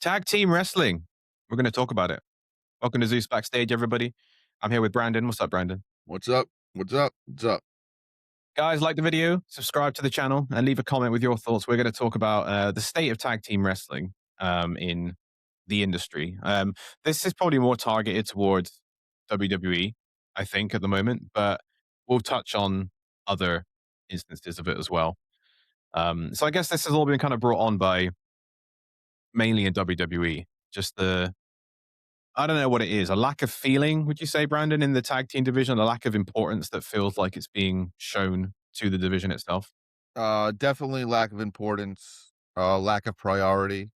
Tag team wrestling. We're going to talk about it. Welcome to Zeus Backstage, everybody. I'm here with Brandon. What's up, Brandon? What's up? What's up? What's up? Guys, like the video, subscribe to the channel, and leave a comment with your thoughts. We're going to talk about the state of tag team wrestling in the industry. This is probably more targeted towards WWE, I think, at the moment, but we'll touch on other instances of it as well. So I guess this has all been kind of brought on by mainly in WWE, just the I don't know what it is. A lack of feeling, would you say, Brandon, in the tag team division? A lack of importance that feels like it's being shown to the division itself? Definitely lack of importance, lack of priority.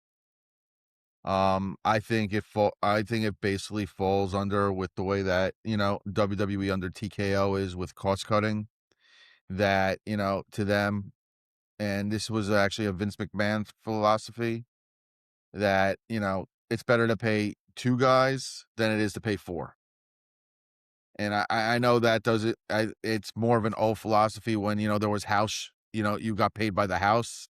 I think it basically falls under with the way that, WWE under TKO is with cost cutting, that, to them, and this was actually a Vince McMahon philosophy that, it's better to pay two guys than it is to pay four. And I know that does it. It's more of an old philosophy when, there was house, you got paid by the house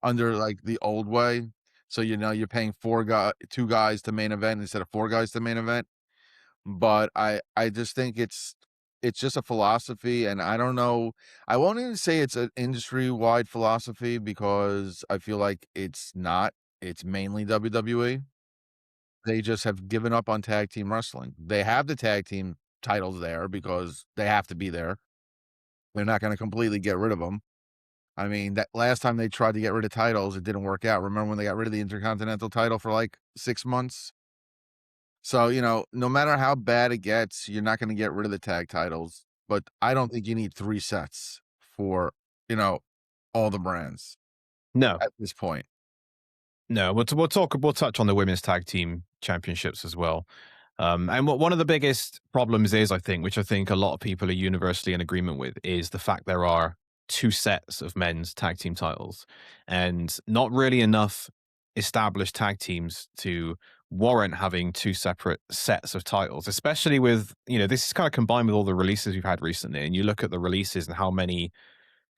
under, like, the old way. So, you're paying 2 guys to main event instead of 4 guys to main event. But I just think it's just a philosophy, and I don't know. I won't even say it's an industry-wide philosophy because I feel like it's not. It's mainly WWE. They just have given up on tag team wrestling. They have the tag team titles there because they have to be there. They're not gonna completely get rid of them. I mean, that last time they tried to get rid of titles, it didn't work out. Remember when they got rid of the Intercontinental title for, like, 6 months? So, no matter how bad it gets, you're not gonna get rid of the tag titles, but I don't think you need 3 sets for, you know, all the brands No, at this point. no. We'll touch on the women's tag team championships as well. And what one of the biggest problems is, I think, which I think a lot of people are universally in agreement with, is the fact there are two sets of men's tag team titles, and not really enough established tag teams to warrant having two separate sets of titles. Especially with this is kind of combined with all the releases we've had recently, and you look at the releases and how many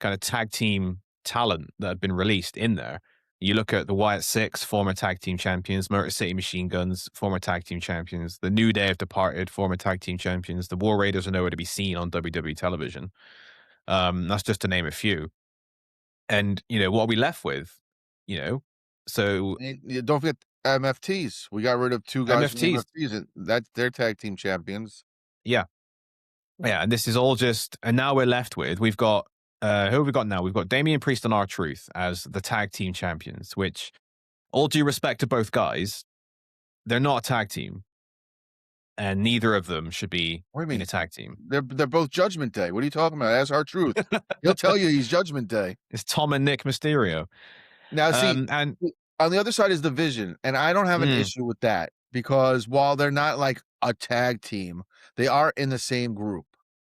kind of tag team talent that have been released in there. You look at the Wyatt Six, former tag team champions, Motor City Machine Guns, former tag team champions, the New Day have departed, former tag team champions. The War Raiders are nowhere to be seen on WWE television. That's just to name a few. And what are we left with? You know, so And you don't forget MFTs. We got rid of 2 guys from MFTs, MFTs, and that's their tag team champions. yeah, yeah, and this is all just, and now we're left with we've got who have we got now? We've got Damian Priest and R Truth as the tag team champions, which all due respect to both guys, they're not a tag team, and neither of them should be What do you in a mean? tag team. They're both Judgment Day. What are you talking about? That's our truth. He'll tell you he's Judgment Day. It's Tom and Nick Mysterio. Now see, And on the other side is the Vision, and I don't have an mm, issue with that because while they're not like a tag team, they are in the same group.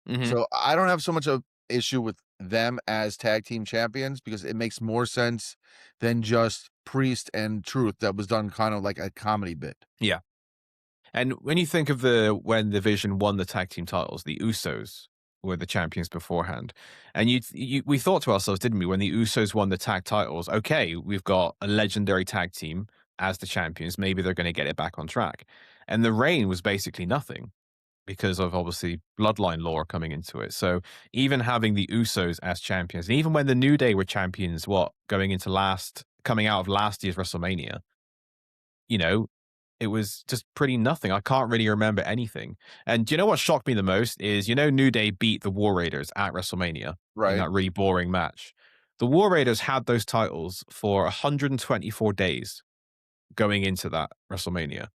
mhm. So I don't have so much of issue with them as tag team champions because it makes more sense than just Priest and Truth that was done kind of like a comedy bit. Yeah. And when you think of when the Vision won the tag team titles, the Usos were the champions beforehand. And we thought to ourselves, didn't we, when the Usos won the tag titles, okay, we've got a legendary tag team as the champions. Maybe they're going to get it back on track. And the reign was basically nothing because of obviously bloodline lore coming into it. So even having the Usos as champions, and even when the New Day were champions, coming out of last year's WrestleMania, you know, it was just pretty nothing. I can't really remember anything. And do you know what shocked me the most is, New Day beat the War Raiders at WrestleMania in Right. that really boring match. The War Raiders had those titles for 124 days going into that WrestleMania.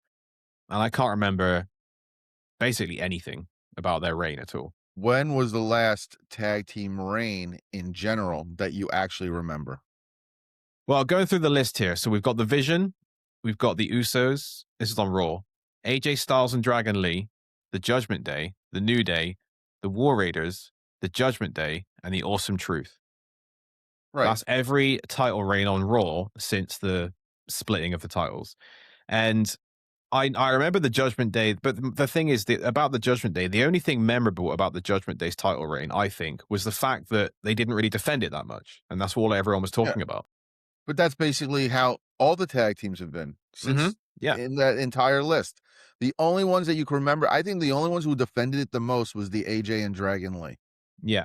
And I can't remember basically anything about their reign at all. When was the last tag team reign in general that you actually remember? Well, going through the list here. So we've got the Vision, we've got the Usos. This is on Raw. AJ Styles and Dragon Lee, the Judgment Day, the New Day, the War Raiders, the Judgment Day, and the Awesome Truth. Right. That's every title reign on Raw since the splitting of the titles. And I remember the Judgment Day, but the thing is that about the Judgment Day, the only thing memorable about the Judgment Day's title reign, I think, was the fact that they didn't really defend it that much. And that's all everyone was Yeah. talking about. But that's basically how All the tag teams have been Mhm. since Yeah. in that entire list. The only ones that you can remember, I think the only ones who defended it the most was the AJ and Dragon Lee. Yeah.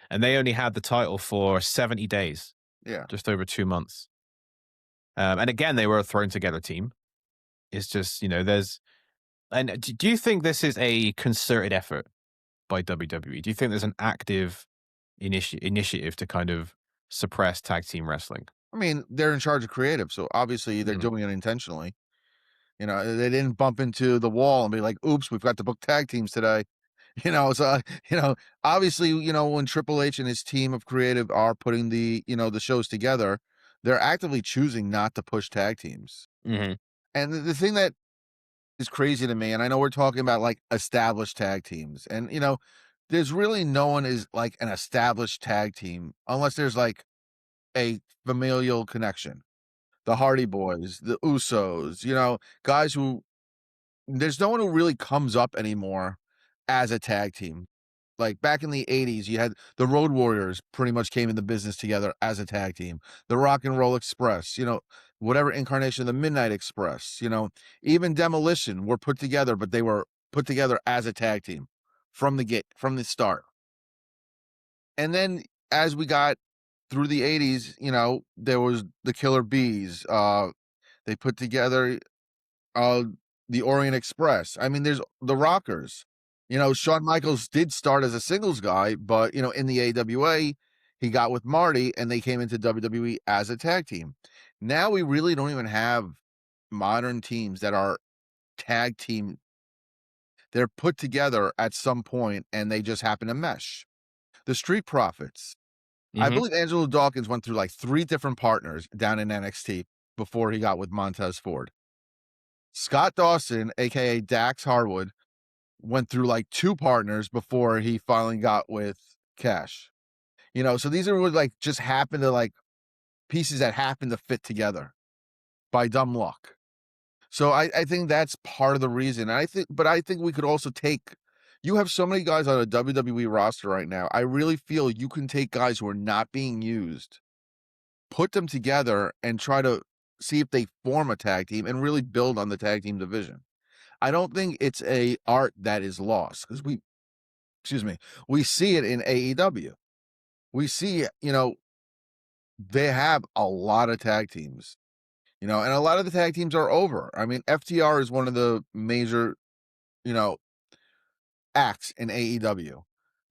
And they only had the title for 70 days, Yeah. just over 2 months. And again, they were a thrown together team. It's just, there's and do you think this is a concerted effort by WWE? Do you think there's an active initiative to kind of suppress tag team wrestling? I mean, they're in charge of creative, so obviously they're Mm, doing it intentionally. They didn't bump into the wall and be like, "Oops, we've got to book tag teams today." So, obviously, when Triple H and his team of creative are putting the shows together, they're actively choosing not to push tag teams. mhm, And the thing that is crazy to me, and I know we're talking about like established tag teams, and there's really no one is like an established tag team unless there's like a familial connection. The Hardy Boys, the Usos, guys who there's no one who really comes up anymore as a tag team. Like back in the 80s, you had the Road Warriors pretty much came into business together as a tag team. The Rock and Roll Express, whatever incarnation of the Midnight Express, even Demolition were put together, but they were put together as a tag team from the start. And then as we got through the 80s, there was the Killer Bees. They put together uh, the Orient Express. I mean, there's the Rockers. Shawn Michaels did start as a singles guy, but in the AWA, he got with Marty, and they came into WWE as a tag team. Now we really don't even have modern teams that are tag team. They're put together at some point, and they just happen to mesh. The Street Profits. I mhm. believe Angelo Dawkins went through like 3 different partners down in NXT before he got with Montez Ford. Scott Dawson, aka Dax Harwood, went through like 2 partners before he finally got with Cash. So these are like just happen to like pieces that happen to fit together by dumb luck. So I think that's part of the reason. But I think we could also take. You have so many guys on a WWE roster right now. I really feel you can take guys who are not being used, put them together, and try to see if they form a tag team and really build on the tag team division. I don't think it's a art that is lost because excuse me, we see it in AEW. We see, they have a lot of tag teams, and a lot of the tag teams are over. I mean, FTR is one of the major, you know, acts in AEW.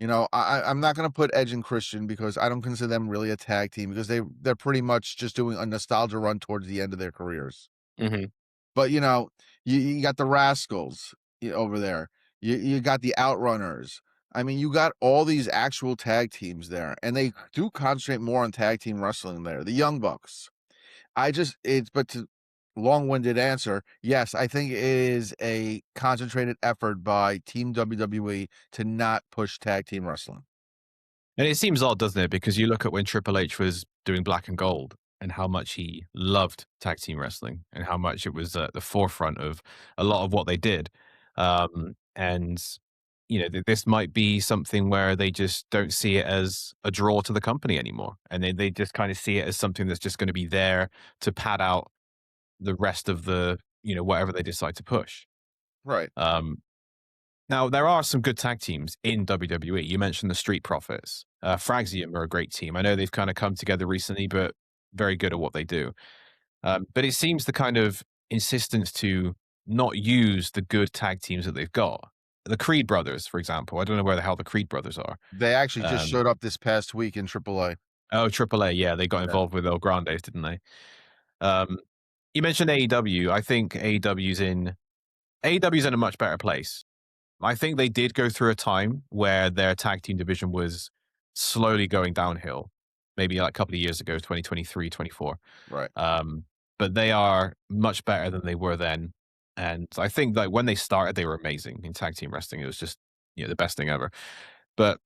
I'm not going to put Edge and Christian because I don't consider them really a tag team because they're pretty much just doing a nostalgia run towards the end of their careers. Mhm. But you got the Rascals over there. You got the Outrunners. I mean, you got all these actual tag teams there, and they do concentrate more on tag team wrestling there. The Young Bucks. It's but to long-winded answer, yes, I think it is a concentrated effort by Team WWE to not push tag team wrestling. And it seems odd, doesn't it? Because you look at when Triple H was doing Black and Gold and how much he loved tag team wrestling and how much it was at the forefront of a lot of what they did. And, this might be something where they just don't see it as a draw to the company anymore. And they just kind of see it as something that's just going to be there to pad out the rest of whatever they decide to push. Right. Um, Now, there are some good tag teams in WWE. You mentioned the Street Profits. Fraxium are a great team. I know they've kind of come together recently, but very good at what they do. But it seems the kind of insistence to not use the good tag teams that they've got. The Creed brothers, for example. I don't know where the hell the Creed brothers are. They actually just Um, showed up this past week in AAA. oh, AAA. Yeah, they got Yeah. involved with El Grandes, didn't they? Um, you mentioned AEW. I think AEW's in a much better place. I think they did go through a time where their tag team division was slowly going downhill, maybe like a couple of years ago, 2023, 24. Right. Um, but they are much better than they were then. And I think that when they started, they were amazing in tag team wrestling. It was just the best thing ever. But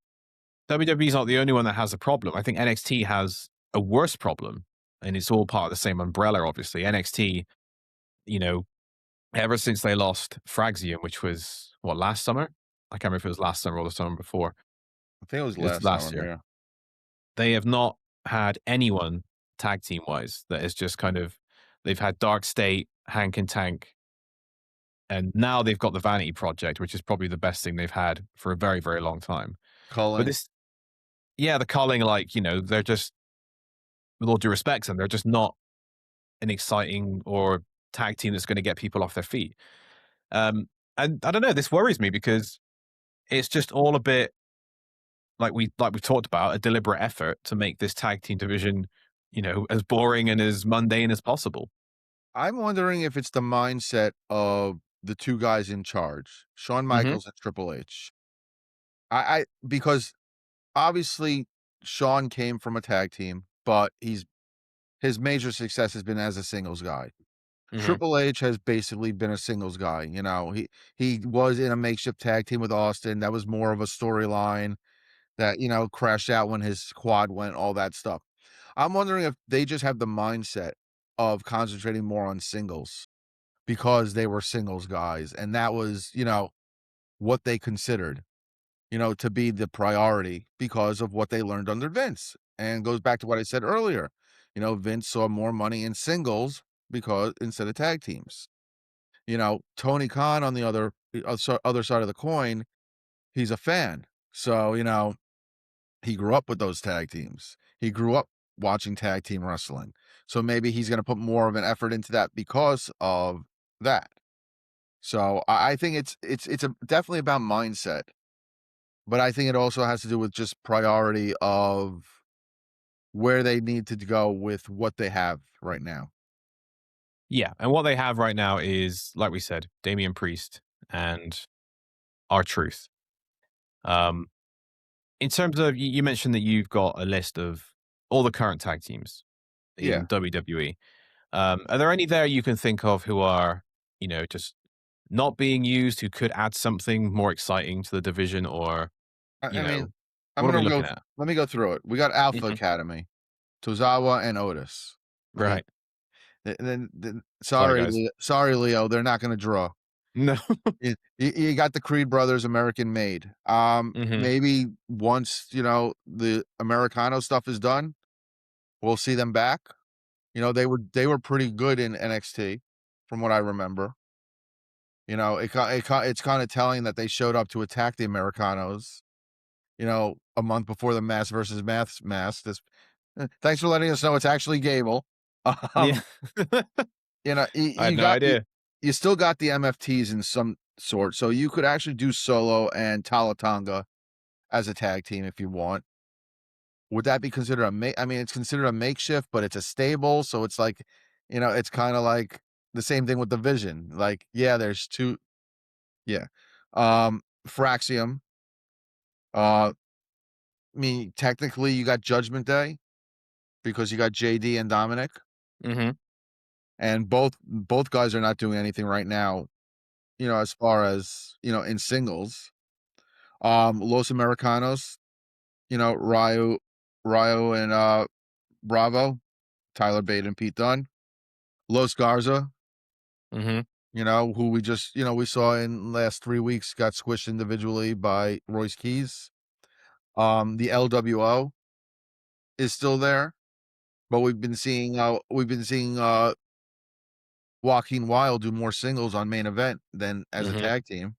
WWE is not the only one that has a problem. I think NXT has a worse problem, and it's all part of the same umbrella. Obviously, NXT, you know, ever since they lost Fraxium, which was what, last summer? I can't remember if it was last summer or the summer before. I think it was It was last last summer. year. Yeah. They have not had anyone tag team wise that is just kind of They've had Dark State, Hank and Tank, and now they've got the Vanity Project, which is probably the best thing they've had for a very, very long time. But Culling. this, yeah, the Culling, like, they're just, with all due respect, and they're just not an exciting or tag team that's going to get people off their feet. Um, and I don't know, this worries me because it's just all a bit like we talked about, a deliberate effort to make this tag team division, as boring and as mundane as possible. I'm wondering if it's the mindset of the two guys in charge, Shawn Hmm. Michaels and Triple H. I because obviously Shawn came from a tag team, but his major success has been as a singles guy. Hmm. Triple H has basically been a singles guy. He was in a makeshift tag team with Austin. That was more of a storyline that crashed out when his quad went, all that stuff. I'm wondering if they just have the mindset of concentrating more on singles because they were singles guys, and that was what they considered to be the priority because of what they learned under Vince. And goes back to what I said earlier. Vince saw more money in singles because instead of tag teams. Tony Khan on the other side of the coin, he's a fan. So, he grew up with those tag teams. He grew up watching tag team wrestling. So maybe he's going to put more of an effort into that because of that. So I think it's definitely about mindset, but I think it also has to do with just priority of where they need to go with what they have right now. Yeah, and what they have right now is, like we said, Damian Priest and our truth. Um, in terms of, you mentioned that you've got a list of all the current tag teams in Yeah. WWE. Are there any there you can think of who are, just not being used, who could add something more exciting to the division, or, I mean, I'm what are we gonna go. looking at? Let me go through it. We got Alpha Mhm. Academy, Tozawa and Otis. I mean, Right. then Sorry, guys. Sorry, Leo, they're not gonna draw. No. You got the Creed brothers, American made. Hmm. Maybe once the Americano stuff is done, we'll see them back. They were pretty good in NXT, from what I remember. It's kind of telling that they showed up to attack the Americanos. A month before the Mass versus Mass match. Thanks for letting us know it's actually Gable. Yeah. Um, you, I had you no got idea. you still got the MFTs in some sort, so you could actually do Solo and Talatanga as a tag team if you want. Would that be considered I mean, it's considered a makeshift, but it's a stable, so it's like, it's kind of like the same thing with the Vision. Like, yeah, there's two, yeah. Fraxium. I mean, technically, you got Judgment Day because you got JD and Dominic, Hmm. and both guys are not doing anything right now. As far as in singles. Los Americanos. Ryo and Bravo, Tyler Bate and Pete Dunne. Los Garza, Hmm. who we just we saw in last 3 weeks got squished individually by Royce Keys. The LWO is still there, but we've been seeing Joaquin Wild do more singles on main event than as a Hmm. tag team.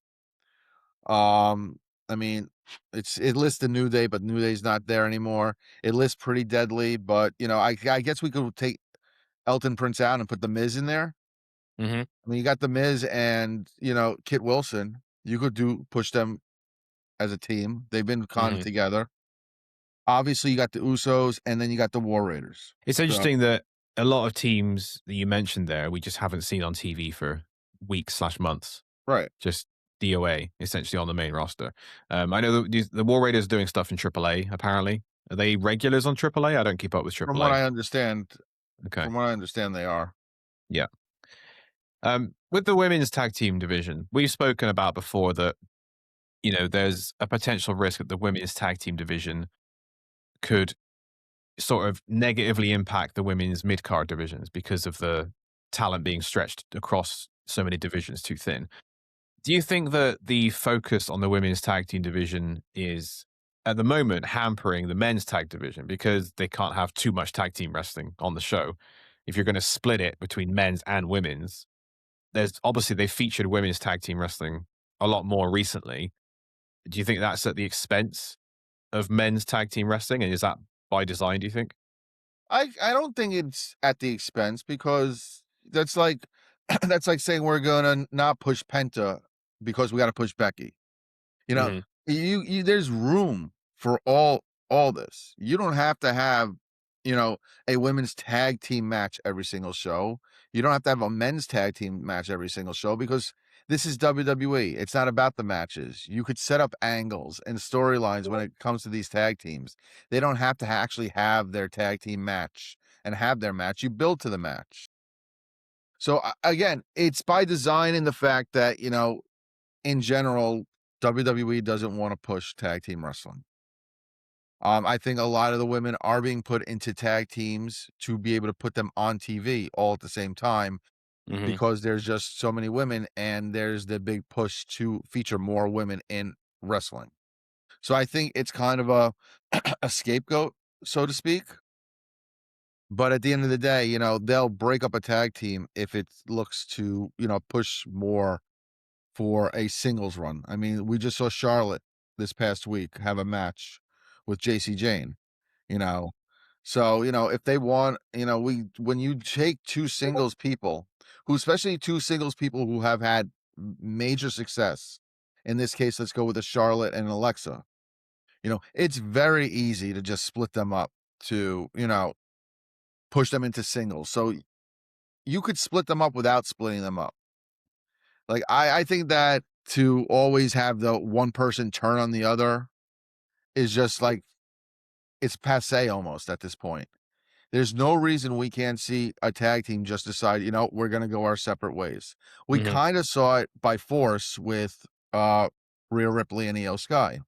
Um, I mean, it lists the New Day, but New Day's not there anymore. It lists Pretty Deadly, but I guess we could take Elton Prince out and put the Miz in there. Hmm. I mean, you got the Miz and Kit Wilson. You could push them as a team. They've been kind of Hmm. together. Obviously, you got the Usos, and then you got the War Raiders. It's So interesting that a lot of teams that you mentioned there, we just haven't seen on TV for weeks/months. right. Just DOA, essentially, on the main roster. I know the War Raiders are doing stuff in AAA, apparently. Are they regulars on AAA? I don't keep up with From what AAA. I understand, Okay. they are. Yeah. With the women's tag team division, we've spoken about before that, there's a potential risk that the women's tag team division could sort of negatively impact the women's mid card divisions because of the talent being stretched across so many divisions too thin. Do you think that the focus on the women's tag team division is at the moment hampering the men's tag division because they can't have too much tag team wrestling on the show? if you're going to split it between men's and women's, there's obviously they featured women's tag team wrestling a lot more recently. Do you think that's at the expense of men's tag team wrestling? And is that by design, do you think? I don't think it's at the expense because that's like that's like saying we're gonna not push Penta because we got to push Becky. You know, Hmm. you there's room for all this. You don't have to have, you know, a women's tag team match every single show. You don't have to have a men's tag team match every single show because this is WWE. It's not about the matches. You could set up angles and storylines when it comes to these tag teams. They don't have to actually have their tag team match and have their match. You build to the match. So again, it's by design in the fact that, in general, WWE doesn't want to push tag team wrestling. I think a lot of the women are being put into tag teams to be able to put them on TV all at the same time Hmm. because there's just so many women and there's the big push to feature more women in wrestling. So I think it's kind of a a scapegoat, so to speak. But at the end of the day, they'll break up a tag team if it looks to, push more for a singles run. I mean, we just saw Charlotte this past week have a match with JC Jane, you know. So, if they want, we when you take two singles people especially two singles people who have had major success. In this case, let's go with a Charlotte and Alexa. It's very easy to just split them up to, push them into singles. So you could split them up without splitting them up. Like I think that to always have the one person turn on the other is just like it's passe almost at this point. There's no reason we can't see a tag team just decide, we're gonna go our separate ways. We Hmm. kind of saw it by force with Rhea Ripley and Io Sky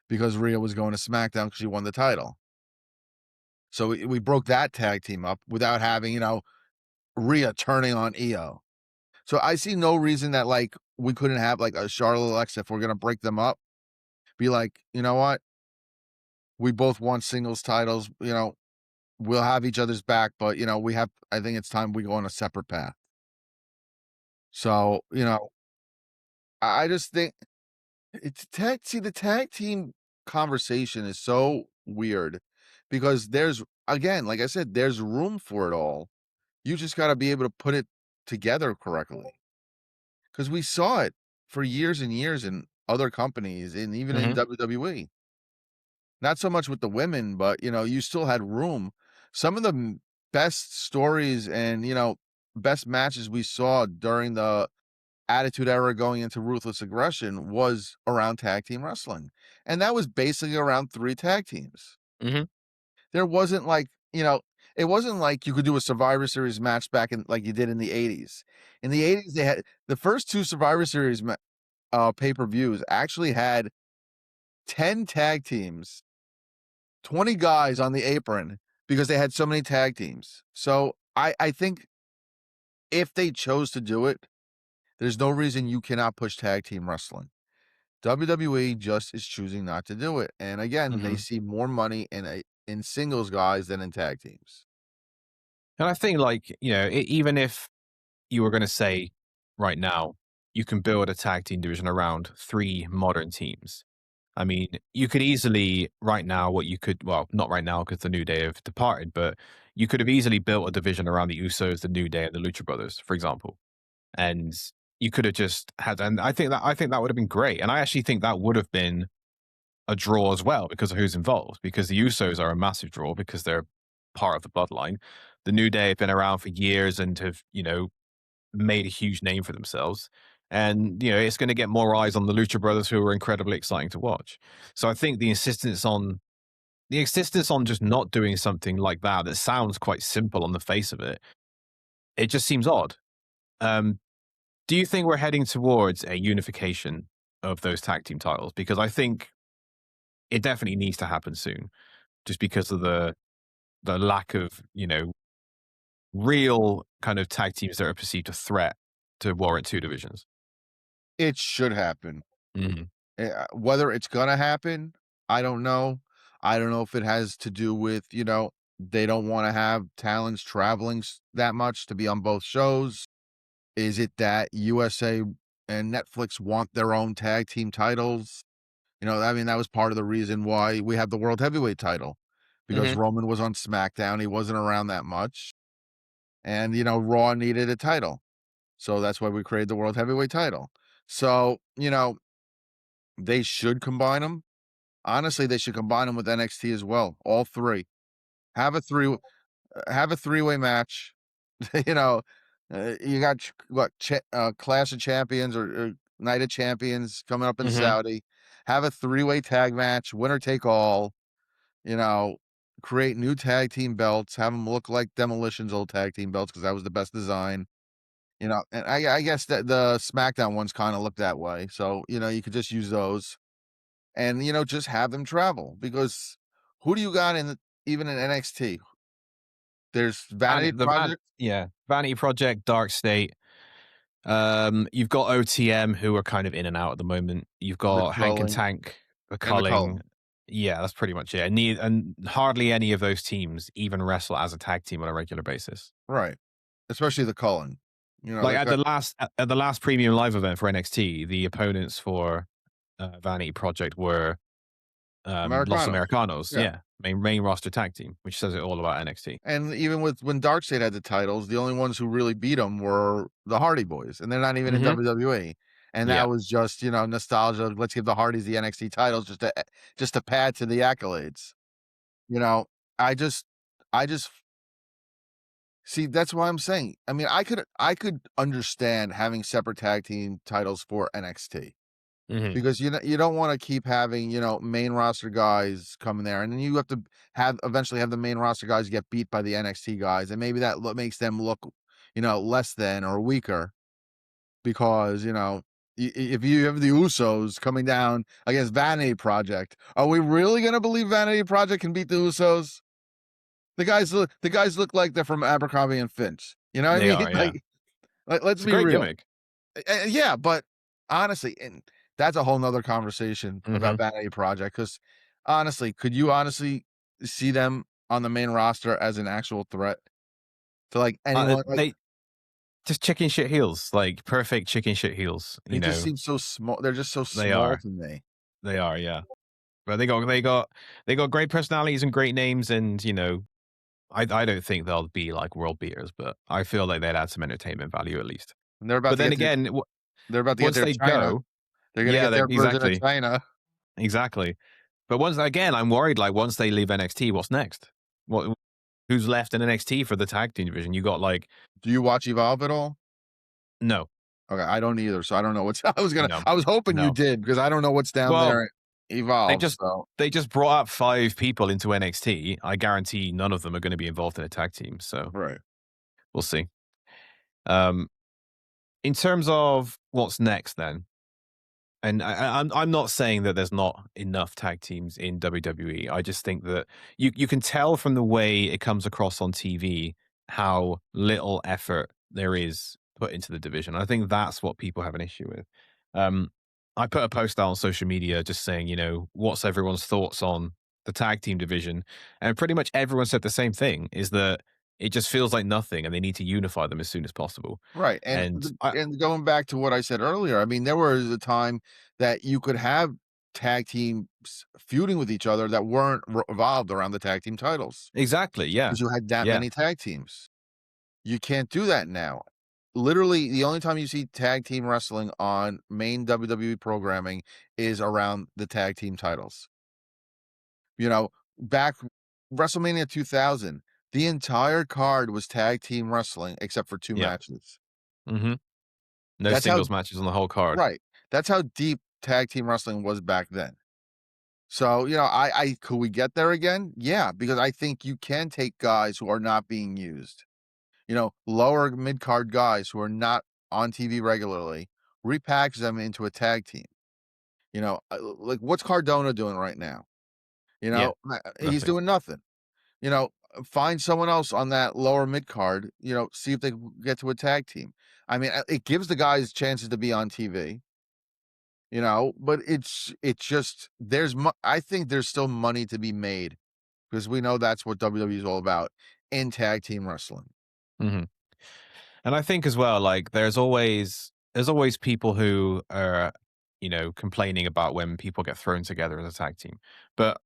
because Rhea was going to SmackDown because she won the title. So we broke that tag team up without having, Rhea turning on Io. So I see no reason that like we couldn't have like a Charlotte Alexa if we're gonna break them up. Be like, you know what? We both won singles titles. We'll have each other's back, but we have. I think it's time we go on a separate path. So I just think it's tag. See, the tag team conversation is so weird because there's again, like I said, there's room for it all. You just got to be able to put it together correctly because we saw it for years and years in other companies and even in Hmm. WWE. Not so much with the women, but, you still had room. Some of the best stories and, best matches we saw during the Attitude Era going into Ruthless Aggression was around tag team wrestling. And that was basically around 3 tag teams. Hmm. There wasn't like, it wasn't like you could do a Survivor Series match back in like you did in the 80s. In the 80s, they had the first 2 Survivor Series pay-per-views actually had 10 tag teams, 20 guys on the apron because they had so many tag teams. So I think if they chose to do it, there's no reason you cannot push tag team wrestling. WWE just is choosing not to do it. And again, they Hmm. see more money in singles guys than in tag teams. And I think, like, even if you were going to say right now, you can build a tag team division around three modern teams. I mean, you could easily right now, well, not right now because the New Day have departed, but you could have easily built a division around the Usos, the New Day, and the Lucha Brothers, for example. And you could have just had, and I think that would have been great. And I actually think that would have been a draw as well because of who's involved. Because the Usos are a massive draw because they're part of the bloodline. The New Day have been around for years and have, made a huge name for themselves. And, it's going to get more eyes on the Lucha Brothers, who are incredibly exciting to watch. So I think the insistence on just not doing something like that sounds quite simple on the face of it, it just seems odd. Um, do you think we're heading towards a unification of those tag team titles? Because I think it definitely needs to happen soon, just because of the lack of real kind of tag teams that are perceived a threat to warrant two divisions. It should happen. Mhm. Whether it's gonna happen, I don't know. I don't know if it has to do with, they don't wanna have talents traveling that much to be on both shows? Is it that USA and Netflix want their own tag team titles? I mean, that was part of the reason why we have the World Heavyweight title, because Hmm. Roman was on SmackDown, he wasn't around that much, and, Raw needed a title. So that's why we created the World Heavyweight title. So, they should combine them. Honestly, they should combine them with NXT as well, all 3. Have a 3 have a three-way match. You know, you got Clash of Champions or Night of Champions coming up in Hmm. Saudi. Have a three-way tag match, winner take all. You know, create new tag team belts. Have them look like Demolition's old tag team belts because that was the best design. And I guess that the SmackDown ones kind of look that way. So you could just use those, and just have them travel because who do you got even in NXT? There's Vanity Project, Yeah, Vanity Project, Dark State. You've got OTM who are kind of in and out at the moment. You've the got Hank and Culling, Tank, the and the Culling. Culling. Yeah, that's pretty much it. And hardly any of those teams even wrestle as a tag team on a regular basis. Right. Especially the Cullen. Like They've got at the last premium live event for NXT, the opponents for Vanity Project were Los Americanos. Americanos. Yeah. Yeah, main roster tag team, which says it all about NXT. And even with when Darkseid had the titles, the only ones who really beat them were the Hardy Boys, and they're not even in Hmm. WWE. And Yeah. that was just, nostalgia. Let's give the Hardys the NXT titles just to pad to the accolades. You know, I just I just see that's why I'm saying. I mean, I could understand having separate tag team titles for NXT. Hmm. Because you don't wanna keep having, main roster guys coming there, and then you have to eventually have the main roster guys get beat by the NXT guys, and maybe that makes them look, less than or weaker because, if you have the Usos coming down against Vanity Project, are we really gonna believe Vanity Project can beat the Usos? The guys look like they're from Abercrombie& and Finch, you know what I They mean? are. Yeah, Let's it's a be great real. gimmick. Yeah, but honestly, and that's a whole nother conversation about Hmm. Vanity Project. Because honestly, could you honestly see them on the main roster as an actual threat to, like, anyone? Like, They just chicken shit heels, like perfect chicken shit heels. they just seem so small. They're just so They small are. to me. They are. Yeah, but they got great personalities and great names, and I don't think they'll be like world beaters, but I feel like they'd add some entertainment value at least. And they're about But to then get their again, they're about to get once their they China. go, They're gonna yeah, get their version of exactly, China. exactly. But once again, I'm worried. Like once they leave NXT, what's next? What who's left in NXT for the tag team division? You got like Do you watch Evolve at all? no, Okay, I don't either, so I don't know what's no, I was hoping you no. did because I don't know what's down Well, there at they Evolve, just so they just brought up 5 people into NXT. I guarantee none of them are going to be involved in a tag team. So right. we'll see. Um, in terms of what's next, then. And I'm not saying that there's not enough tag teams in WWE. I just think that you can tell from the way it comes across on TV how little effort there is put into the division. I think that's what people have an issue with. Um, I put a post out on social media just saying, what's everyone's thoughts on the tag team division, and pretty much everyone said the same thing: is that it just feels like nothing, and they need to unify them as soon as possible. Right, And and going back to what I said earlier, I mean, there was a time that you could have tag teams feuding with each other that weren't revolved around the tag team titles exactly, yeah, because you had that yeah, many tag teams. You can't do that now. Literally, the only time you see tag team wrestling on main WWE programming is around the tag team titles. Back WrestleMania 2000, the entire card was tag team wrestling except for 2 yeah. matches. Hmm. No That's how singles matches on the whole card. Right. That's how deep tag team wrestling was back then. So, I could we get there again? Yeah, because I think you can take guys who are not being used, lower mid card guys who are not on TV regularly, repackage them into a tag team. Like what's Cardona doing right now? Yeah, He's nothing. doing nothing. You know, find someone else on that lower mid card, see if they can get to a tag team. I mean, it gives the guys chances to be on TV. But it's just I think there's still money to be made because we know that's what WWE is all about in tag team wrestling. Hmm. And I think as well, like there's always people who are, complaining about when people get thrown together as a tag team. But,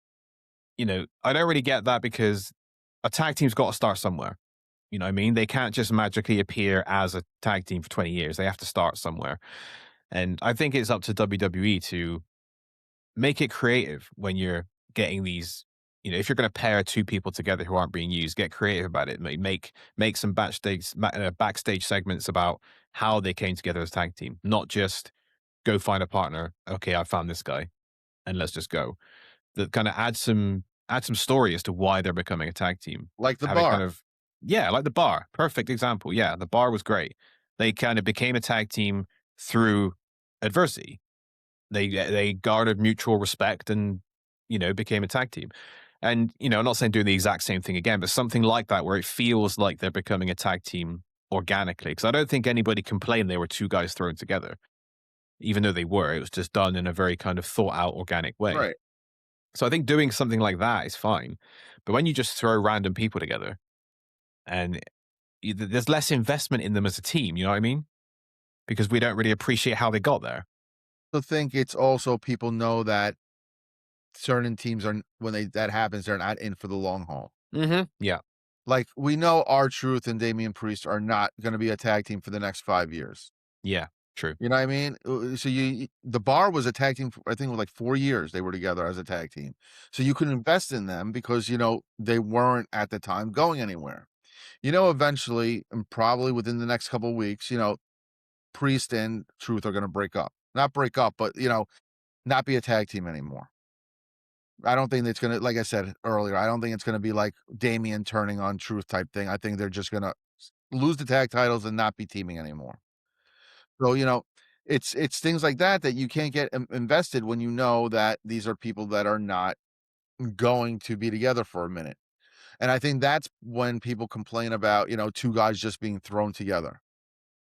I don't really get that because a tag team's got to start somewhere. You know what I mean? They can't just magically appear as a tag team for 20 years. They have to start somewhere. And I think it's up to WWE to make it creative when you're getting these. If you're going to pair two people together who aren't being used, get creative about it. Make some backstage segments about how they came together as a tag team, not just go find a partner. Okay, I found this guy, and let's just go. That kind of add some story as to why they're becoming a tag team. Like the Have it bar. kind of, yeah, like the bar. Perfect example. Yeah, the bar was great. They kind of became a tag team through adversity. They garnered mutual respect and became a tag team. And I'm not saying doing the exact same thing again, but something like that where it feels like they're becoming a tag team organically. Because I don't think anybody complained they were two guys thrown together, even though they were. It was just done in a very kind of thought out, organic way. Right. So I think doing something like that is fine. But when you just throw random people together and there's less investment in them as a team, you know what I mean? Because we don't really appreciate how they got there. I think it's also people know that certain teams are when they that happens, they're not in for the long haul. Yeah. Like, we know R-Truth and Damian Priest are not gonna be a tag team for the next 5 years. Yeah. True. You know what I mean? So the Bar was a tag team for I think it was like 4 years they were together as a tag team. So you could invest in them because, they weren't at the time going anywhere. Eventually, and probably within the next couple of weeks, Priest and Truth are gonna break up. Not break up, but, not be a tag team anymore. I don't think it's gonna like I said earlier, I don't think it's gonna be like Damian turning on Truth type thing. I think they're just gonna lose the tag titles and not be teaming anymore. So, it's things like that that you can't get invested when you know that these are people that are not going to be together for a minute. And I think that's when people complain about, two guys just being thrown together.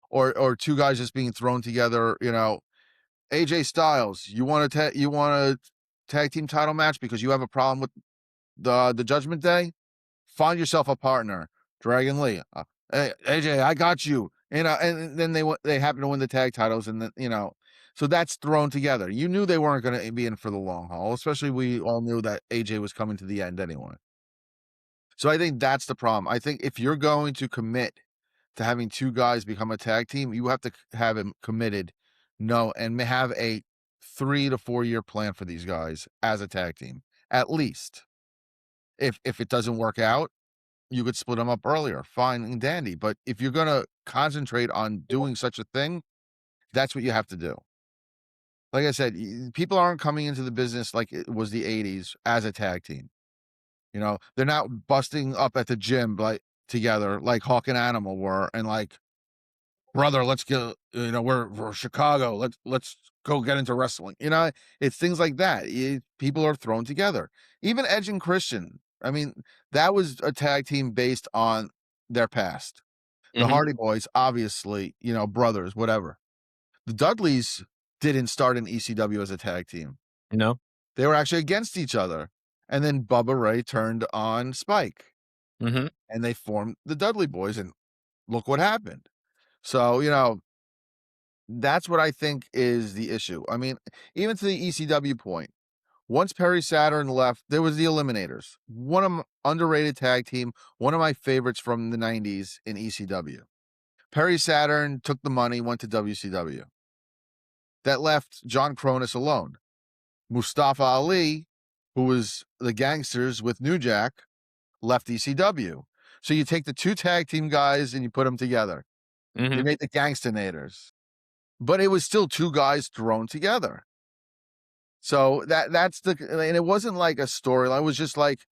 Or two guys just being thrown together, AJ Styles, you want a tag team title match because you have a problem with the Judgment Day? Find yourself a partner. Dragon Lee. Hey, AJ, I got you. And then they happen to win the tag titles, and then so that's thrown together. You knew they weren't going to be in for the long haul, especially we all knew that AJ was coming to the end anyway. So I think that's the problem. I think if you're going to commit to having two guys become a tag team, you have to have him committed, no, and have a 3 to 4 year plan for these guys as a tag team, at least. If it doesn't work out, you could split them up earlier, fine and dandy. But if you're gonna concentrate on doing such a thing, that's what you have to do. Like I said, people aren't coming into the business like it was the '80s as a tag team. They're not busting up at the gym like together like Hawk and Animal were, and like, brother, let's get we're Chicago. Let's go get into wrestling. It's things like that. People are thrown together. Even Edge and Christian. I mean, that was a tag team based on their past. The Hmm. Hardy Boys, obviously, brothers, whatever. The Dudleys didn't start in ECW as a tag team. No. They were actually against each other. And then Bubba Ray turned on Spike Hmm. and they formed the Dudley Boys. And look what happened. So, that's what I think is the issue. I mean, even to the ECW point, once Perry Saturn left, there was the Eliminators, one of underrated tag team, one of my favorites from the '90s in ECW. Perry Saturn took the money, went to WCW. That left John Cronus alone. Mustafa Ali, who was the Gangsters with New Jack, left ECW. So you take the two tag team guys and you put them together. You Hmm. make the Gangstanators. But it was still two guys thrown together. So that's and it wasn't like a storyline. It was just like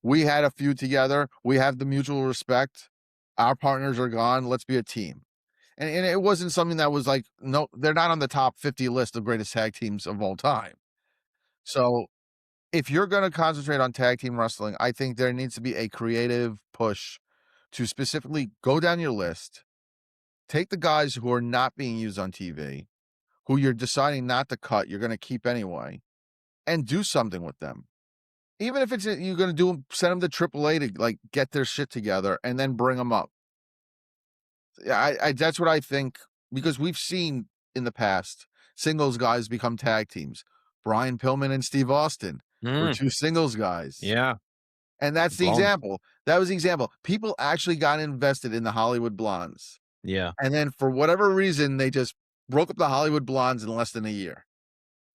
we had a feud together. We have the mutual respect. Our partners are gone. Let's be a team. And it wasn't something that was like, no, they're not on the top 50 list of greatest tag teams of all time. So if you're going to concentrate on tag team wrestling, I think there needs to be a creative push to specifically go down your list, take the guys who are not being used on TV, who you're deciding not to cut, you're going to keep anyway, and do something with them. even if it's you're gonna do send them to AAA to like get their shit together and then bring them up. Yeah, I that's what I think because we've seen in the past singles guys become tag teams. Brian Pillman and Steve Austin were Mm, two singles guys. yeah, And that's the blonde. example. That was the example. People actually got invested in the Hollywood Blondes. Yeah. And then for whatever reason, they just broke up the Hollywood Blondes in less than a year,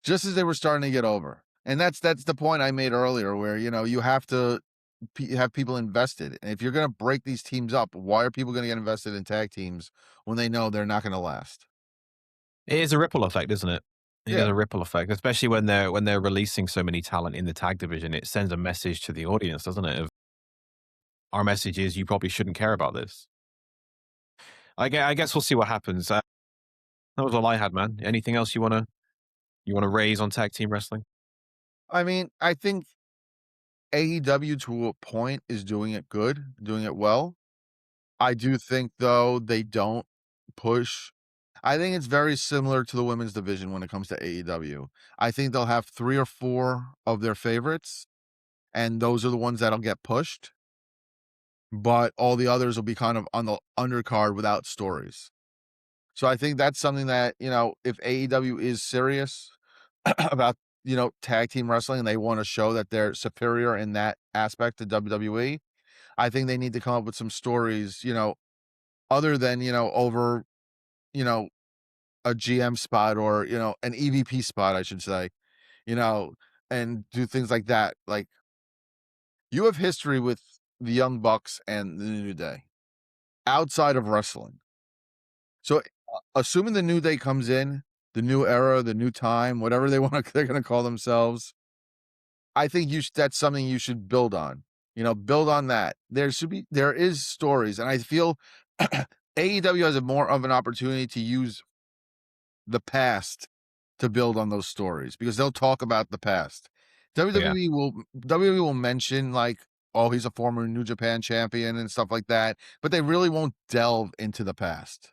just as they were starting to get over. And that's the point I made earlier where, you have to have people invested. And if you're going to break these teams up, why are people going to get invested in tag teams when they know they're not going to last? It is a ripple effect, isn't it? It is Yeah. a ripple effect, especially when they're releasing so many talent in the tag division. It sends a message to the audience, doesn't it? Of our message is you probably shouldn't care about this. I guess we'll see what happens. That was all I had, man. Anything else you wanna raise on tag team wrestling? I mean, I think AEW to a point is doing it good, doing it well. I do think though they don't push. I think it's very similar to the women's division when it comes to AEW. I think they'll have 3 or 4 of their favorites, and those are the ones that'll get pushed, but all the others will be kind of on the undercard without stories. So I think that's something that, if AEW is serious about, tag team wrestling and they wanna show that they're superior in that aspect to WWE, I think they need to come up with some stories, other than, over, you know, a GM spot or, an EVP spot, I should say, you know, and do things like that. Like, you have history with the Young Bucks and the New Day outside of wrestling. So, assuming the New Day comes in, the new era, the new time, whatever they're gonna call themselves, I think that's something you should build on. Build on that. There is stories, and I feel AEW has a more of an opportunity to use the past to build on those stories because they'll talk about the past. Oh, yeah. WWE will mention like, oh, he's a former New Japan champion and stuff like that, but they really won't delve into the past.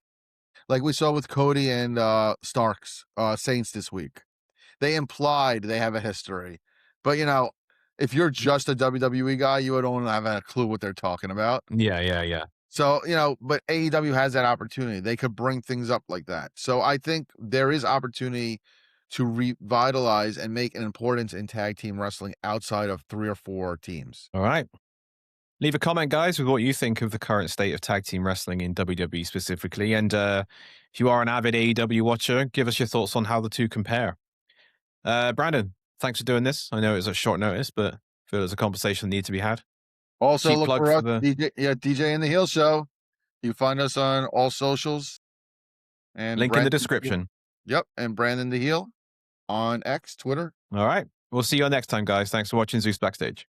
Like we saw with Cody and Starks Saints this week. They implied they have a history. But if you're just a WWE guy, you don't have a clue what they're talking about. Yeah, yeah, yeah. So, but AEW has that opportunity. They could bring things up like that. So I think there is opportunity to revitalize and make an importance in tag team wrestling outside of 3 or 4 teams. All right. Leave a comment, guys, with what you think of the current state of tag team wrestling in WWE specifically. And if you are an avid AEW watcher, give us your thoughts on how the two compare. Brandon, thanks for doing this. I know it was a short notice, but I feel it's a conversation that needs to be had. Also Cheap look plug for for us, the DJ and the Heel Show. You find us on all socials and link in the Brandon the Heel. description. Yep, and Brandon the Heel on X, Twitter. All right. We'll see you all next time, guys. Thanks for watching Zeus Backstage.